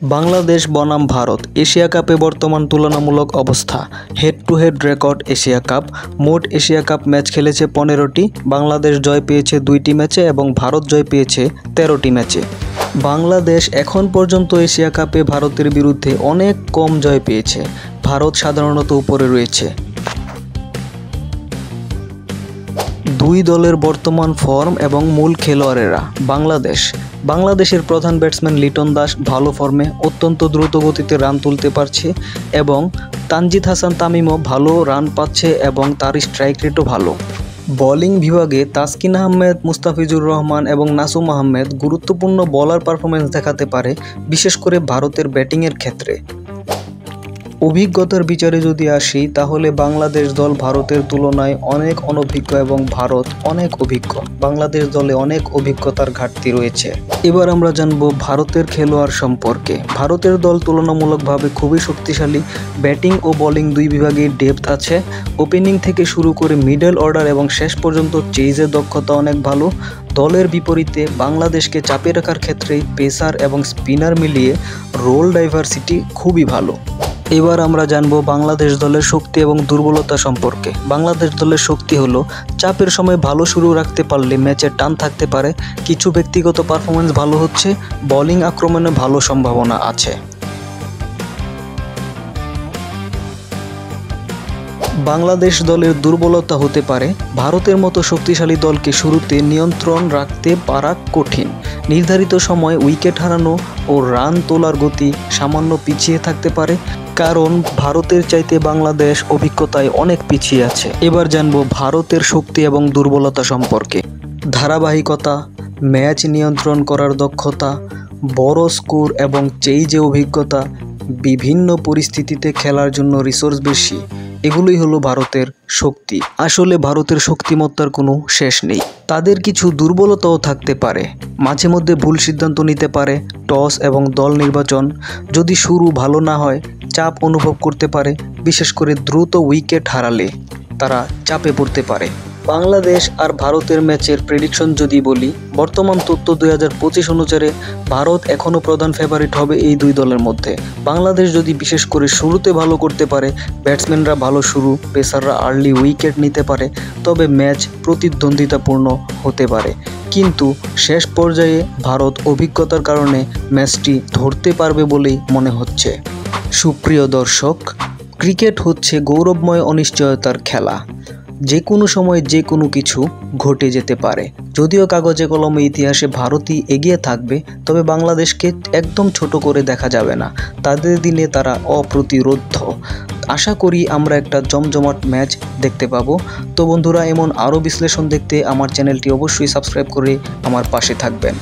বাংলাদেশ বনাম ভারত এশিয়া কাপে বর্তমান তুলনামূলক অবস্থা। Head to head record Asia cup. মোট এশিয়া কাপ ম্যাচ খেলেছে 15টি। বাংলাদেশ জয় পেয়েছে 2টি ম্যাচে এবং ভারত জয় পেয়েছে 13টি ম্যাচে। বাংলাদেশ এখন পর্যন্ত এশিয়া কাপে ভারতের বিরুদ্ধে অনেক কম জয় পেয়েছে। ভারত সাধারণত উপরে রয়েছে। দুই দলের বর্তমান ফর্ম এবং মূল খেলোয়াড়েরা। বাংলাদেশের প্রধান ব্যাটসম্যান লিটন দাস ভালো ফর্মে, অত্যন্ত দ্রুত গতিতে রান তুলতে পারছে এবং তানজিদ হাসান তামিমও ভালো রান পাচ্ছে এবং তার স্ট্রাইক রেটও ভালো। বোলিং বিভাগে তাসকিন আহমেদ, মুস্তাফিজুর রহমান এবং নাসুম আহমেদ গুরুত্বপূর্ণ বোলার পারফরমেন্স দেখাতে পারে, বিশেষ করে ভারতের ব্যাটিংয়ের ক্ষেত্রে। অভিজ্ঞতার বিচারে যদি আসি তাহলে বাংলাদেশ দল ভারতের তুলনায় অনেক অনভিজ্ঞ এবং ভারত অনেক অভিজ্ঞ। বাংলাদেশ দলে অনেক অভিজ্ঞতার ঘাটতি রয়েছে। এবার আমরা জানব ভারতের খেলোয়াড় সম্পর্কে। ভারতের দল তুলনামূলকভাবে খুবই শক্তিশালী। ব্যাটিং ও বোলিং দুই বিভাগেই ডেপথ আছে। ওপেনিং থেকে শুরু করে মিডল অর্ডার এবং শেষ পর্যন্ত চেজের দক্ষতা অনেক ভালো। দলের বিপরীতে বাংলাদেশকে চাপে রাখার ক্ষেত্রে পেসার এবং স্পিনার মিলিয়ে রোল ডাইভার্সিটি খুবই ভালো। এবার আমরা জানব বাংলাদেশ দলের শক্তি এবং দুর্বলতা সম্পর্কে। বাংলাদেশ দলের শক্তি হলো চাপের সময় ভালো শুরু রাখতে পারলে ম্যাচের টান থাকতে পারে। কিছু ব্যক্তিগত পারফরমেন্স ভালো হচ্ছে, বোলিং আক্রমণে ভালো সম্ভাবনা আছে। বাংলাদেশ দলের দুর্বলতা হতে পারে ভারতের মতো শক্তিশালী দলকে শুরুতে নিয়ন্ত্রণ রাখতে পারা কঠিন। নির্ধারিত সময় উইকেট হারানো ও রান তোলার গতি সামান্য পিছিয়ে থাকতে পারে, কারণ ভারতের চাইতে বাংলাদেশ অভিজ্ঞতায় অনেক পিছিয়ে আছে। এবার জানবো ভারতের শক্তি এবং দুর্বলতা সম্পর্কে। ধারাবাহিকতা, ম্যাচ নিয়ন্ত্রণ করার দক্ষতা, বড় স্কোর এবং চেইজে অভিজ্ঞতা, বিভিন্ন পরিস্থিতিতে খেলার জন্য রিসোর্স বেশি, এগুলোই হলো ভারতের শক্তি। আসলে ভারতের শক্তিমত্তার কোনো শেষ নেই। তাদের কিছু দুর্বলতাও থাকতে পারে। মাঝে মধ্যে ভুল সিদ্ধান্ত নিতে পারে। টস এবং দল নির্বাচন যদি শুরু ভালো না হয় চাপ অনুভব করতে পারে, বিশেষ করে দ্রুত উইকেট হারালে তারা চাপে পড়তে পারে। বাংলাদেশ আর ভারতের ম্যাচের প্রেডিকশন যদি বলি, বর্তমান তথ্য 2025 অনুসারে ভারত এখনও প্রধান ফেভারিট হবে এই দুই দলের মধ্যে। বাংলাদেশ যদি বিশেষ করে শুরুতে ভালো করতে পারে, ব্যাটসম্যানরা ভালো শুরু, পেসাররা আর্লি উইকেট নিতে পারে, তবে ম্যাচ প্রতিদ্বন্দ্বিতাপূর্ণ হতে পারে। কিন্তু শেষ পর্যায়ে ভারত অভিজ্ঞতার কারণে ম্যাচটি ধরতে পারবে বলেই মনে হচ্ছে। সুপ্রিয় দর্শক, ক্রিকেট হচ্ছে গৌরবময় অনিশ্চয়তার খেলা। যে কোনো সময় যে কোনো কিছু ঘটে যেতে পারে। যদিও কাগজে কলমে ইতিহাসে ভারতই এগিয়ে থাকবে, তবে বাংলাদেশকে একদম ছোট করে দেখা যাবে না। তাদের দিনে তারা অপ্রতিরোধ্য। আশা করি আমরা একটা জমজমাট ম্যাচ দেখতে পাবো। তো বন্ধুরা, এমন আরও বিশ্লেষণ দেখতে আমার চ্যানেলটি অবশ্যই সাবস্ক্রাইব করে আমার পাশে থাকবেন।